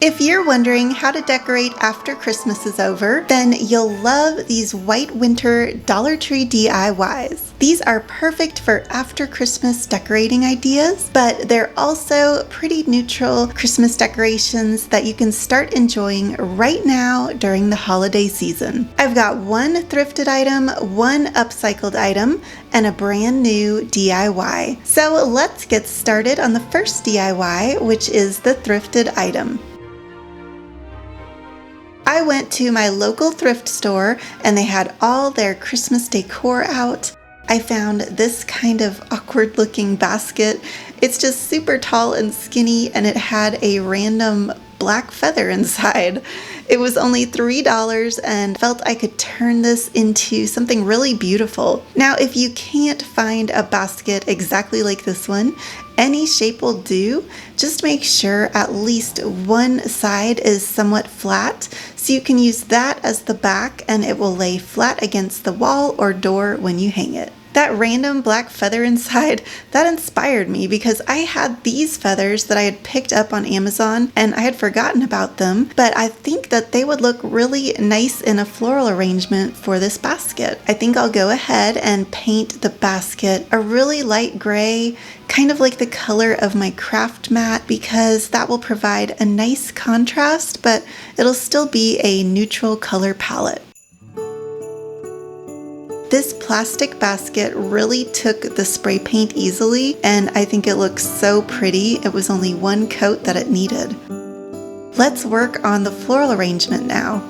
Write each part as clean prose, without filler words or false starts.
If you're wondering how to decorate after Christmas is over, then you'll love these white winter Dollar Tree DIYs. These are perfect for after Christmas decorating ideas, but they're also pretty neutral Christmas decorations that you can start enjoying right now during the holiday season. I've got one thrifted item, one upcycled item, and a brand new DIY. So let's get started on the first DIY, which is the thrifted item. I went to my local thrift store and they had all their Christmas decor out. I found this kind of awkward looking basket. It's just super tall and skinny and it had a random black feather inside. It was only $3 and felt I could turn this into something really beautiful. Now, if you can't find a basket exactly like this one, any shape will do. Just make sure at least one side is somewhat flat so you can use that as the back and it will lay flat against the wall or door when you hang it. That random black feather inside, that inspired me because I had these feathers that I had picked up on Amazon and I had forgotten about them, but I think that they would look really nice in a floral arrangement for this basket. I think I'll go ahead and paint the basket a really light gray, kind of like the color of my craft mat, because that will provide a nice contrast, but it'll still be a neutral color palette. This plastic basket really took the spray paint easily, and I think it looks so pretty. It was only one coat that it needed. Let's work on the floral arrangement now.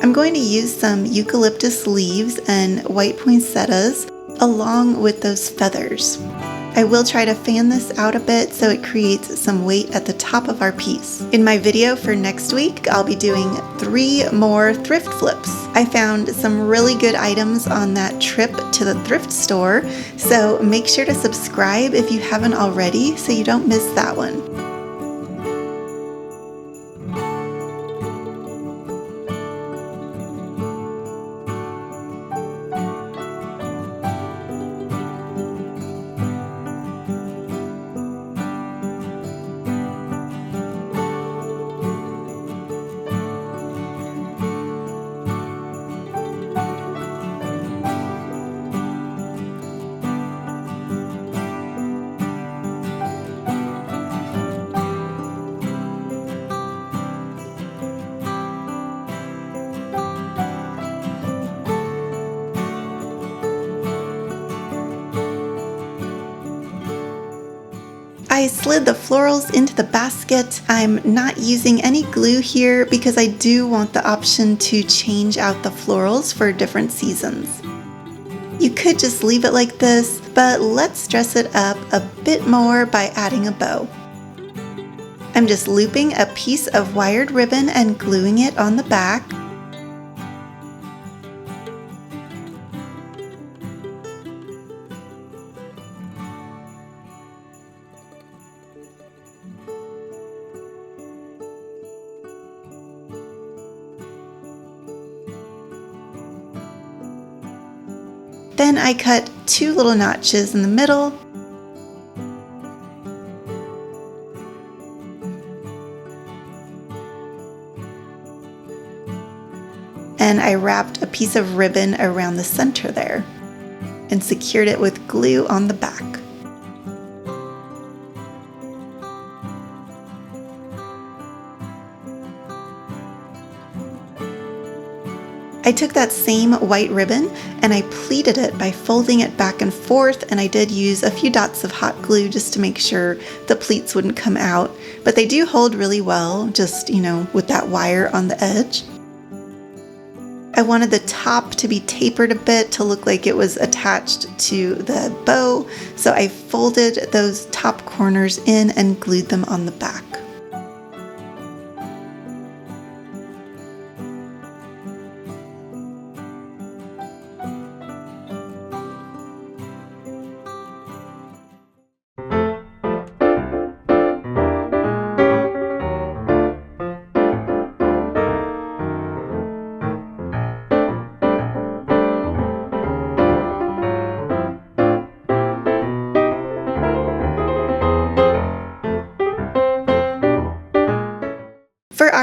I'm going to use some eucalyptus leaves and white poinsettias along with those feathers. I will try to fan this out a bit so it creates some weight at the top of our piece. In my video for next week, I'll be doing 3 more thrift flips. I found some really good items on that trip to the thrift store, so make sure to subscribe if you haven't already so you don't miss that one. I slid the florals into the basket. I'm not using any glue here because I do want the option to change out the florals for different seasons. You could just leave it like this, but let's dress it up a bit more by adding a bow. I'm just looping a piece of wired ribbon and gluing it on the back. Then I cut 2 little notches in the middle. And I wrapped a piece of ribbon around the center there and secured it with glue on the back. I took that same white ribbon and I pleated it by folding it back and forth, and I did use a few dots of hot glue just to make sure the pleats wouldn't come out, but they do hold really well, just, with that wire on the edge. I wanted the top to be tapered a bit to look like it was attached to the bow, so I folded those top corners in and glued them on the back.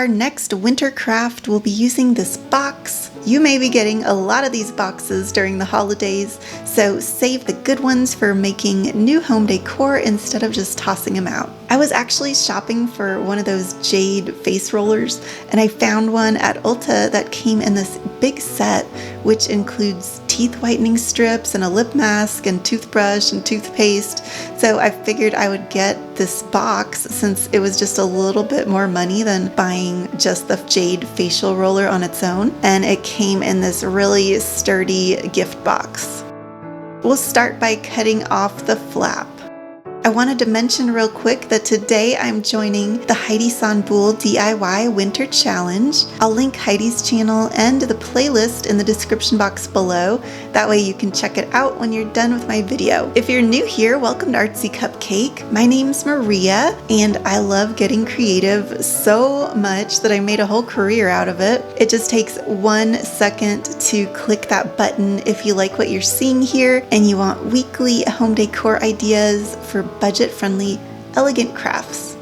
our next winter craft, we'll be using this box. You may be getting a lot of these boxes during the holidays, so save the good ones for making new home decor instead of just tossing them out. I was actually shopping for one of those jade face rollers, and I found one at Ulta that came in this big set, which includes teeth whitening strips and a lip mask and toothbrush and toothpaste. So I figured I would get this box since it was just a little bit more money than buying just the jade facial roller on its own, and it came in this really sturdy gift box. We'll start by cutting off the flap. I wanted to mention real quick that today I'm joining the Heidi Sanbul DIY Winter Challenge. I'll link Heidi's channel and the playlist in the description box below. That way you can check it out when you're done with my video. If you're new here, welcome to Artsy Cupcake. My name's Maria, and I love getting creative so much that I made a whole career out of it. It just takes 1 second to click that button if you like what you're seeing here and you want weekly home decor ideas for budget-friendly, elegant crafts.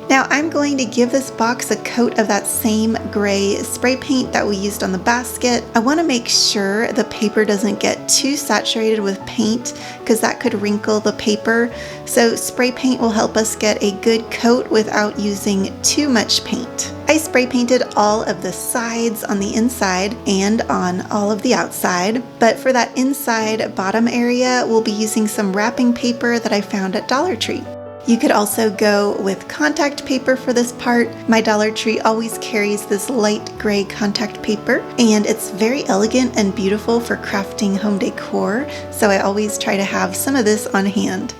Now I'm going to give this box a coat of that same gray spray paint that we used on the basket. I want to make sure the paper doesn't get too saturated with paint because that could wrinkle the paper. So spray paint will help us get a good coat without using too much paint. I spray painted all of the sides on the inside and on all of the outside, but for that inside bottom area, we'll be using some wrapping paper that I found at Dollar Tree. You could also go with contact paper for this part. My Dollar Tree always carries this light gray contact paper, and it's very elegant and beautiful for crafting home decor, so I always try to have some of this on hand.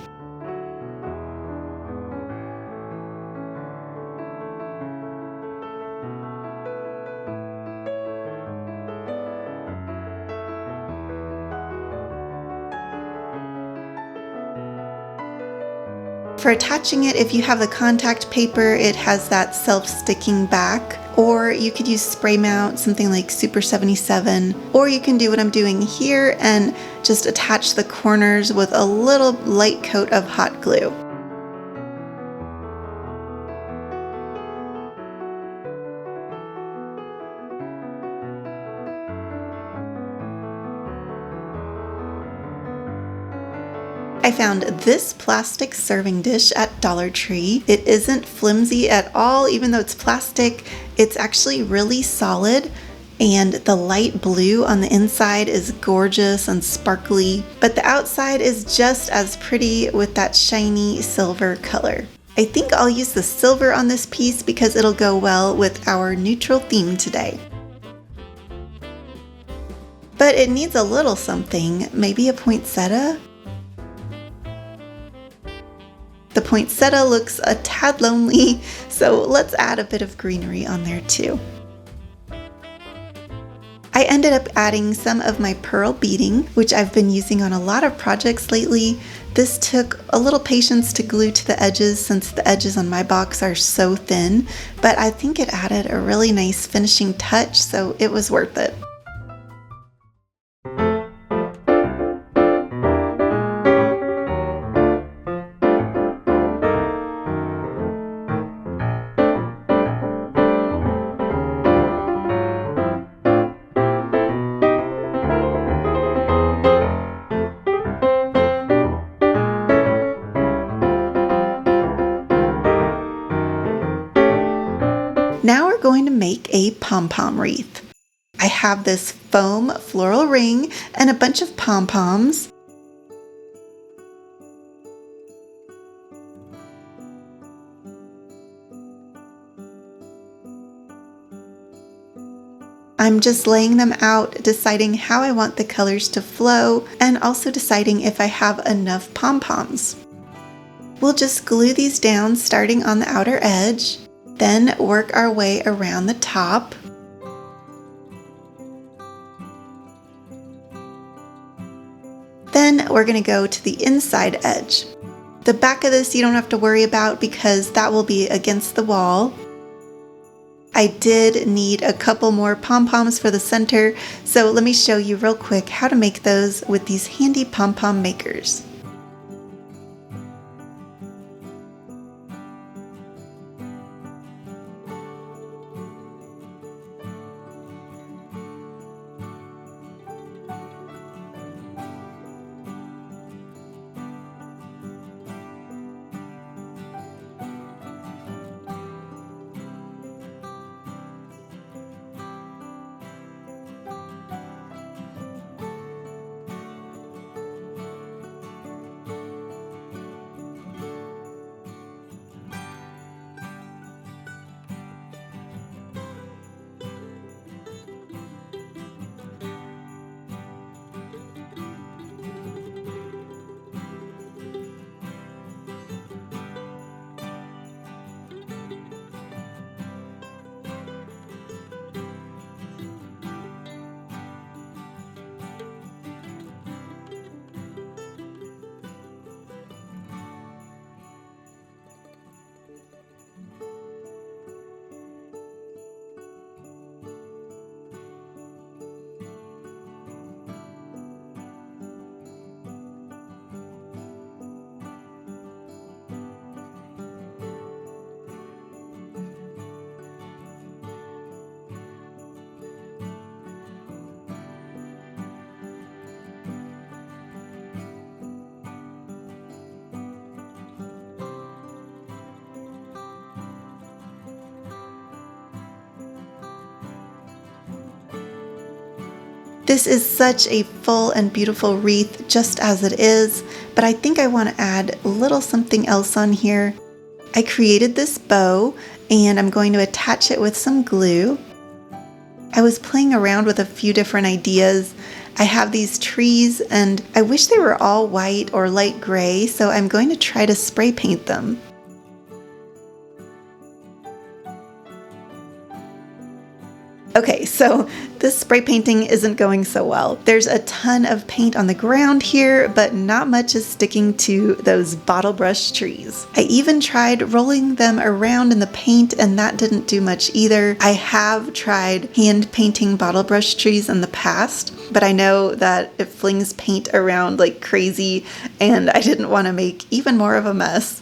For attaching it, if you have the contact paper, it has that self-sticking back, or you could use spray mount, something like Super 77, or you can do what I'm doing here and just attach the corners with a little light coat of hot glue. I found this plastic serving dish at Dollar Tree. It isn't flimsy at all, even though it's plastic. It's actually really solid, and the light blue on the inside is gorgeous and sparkly, but the outside is just as pretty with that shiny silver color. I think I'll use the silver on this piece because it'll go well with our neutral theme today. But it needs a little something, maybe a poinsettia? The poinsettia looks a tad lonely, so let's add a bit of greenery on there too. I ended up adding some of my pearl beading, which I've been using on a lot of projects lately. This took a little patience to glue to the edges since the edges on my box are so thin, but I think it added a really nice finishing touch, so it was worth it. Now we're going to make a pom-pom wreath. I have this foam floral ring and a bunch of pom-poms. I'm just laying them out, deciding how I want the colors to flow, and also deciding if I have enough pom-poms. We'll just glue these down starting on the outer edge. Then work our way around the top. Then we're going to go to the inside edge. The back of this you don't have to worry about because that will be against the wall. I did need a couple more pom-poms for the center, so let me show you real quick how to make those with these handy pom-pom makers. This is such a full and beautiful wreath just as it is, but I think I want to add a little something else on here. I created this bow and I'm going to attach it with some glue. I was playing around with a few different ideas. I have these trees and I wish they were all white or light gray, so I'm going to try to spray paint them. Okay, so this spray painting isn't going so well. There's a ton of paint on the ground here, but not much is sticking to those bottle brush trees. I even tried rolling them around in the paint and that didn't do much either. I have tried hand painting bottle brush trees in the past, but I know that it flings paint around like crazy and I didn't want to make even more of a mess.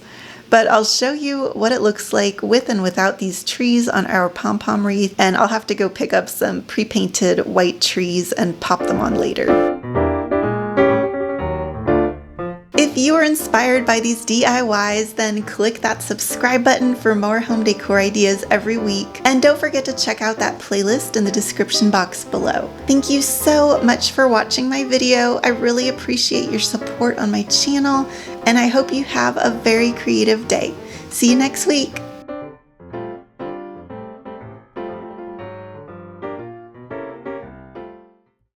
But I'll show you what it looks like with and without these trees on our pom-pom wreath, and I'll have to go pick up some pre-painted white trees and pop them on later. If you are inspired by these DIYs, then click that subscribe button for more home decor ideas every week. And don't forget to check out that playlist in the description box below. Thank you so much for watching my video. I really appreciate your support on my channel, and I hope you have a very creative day. See you next week.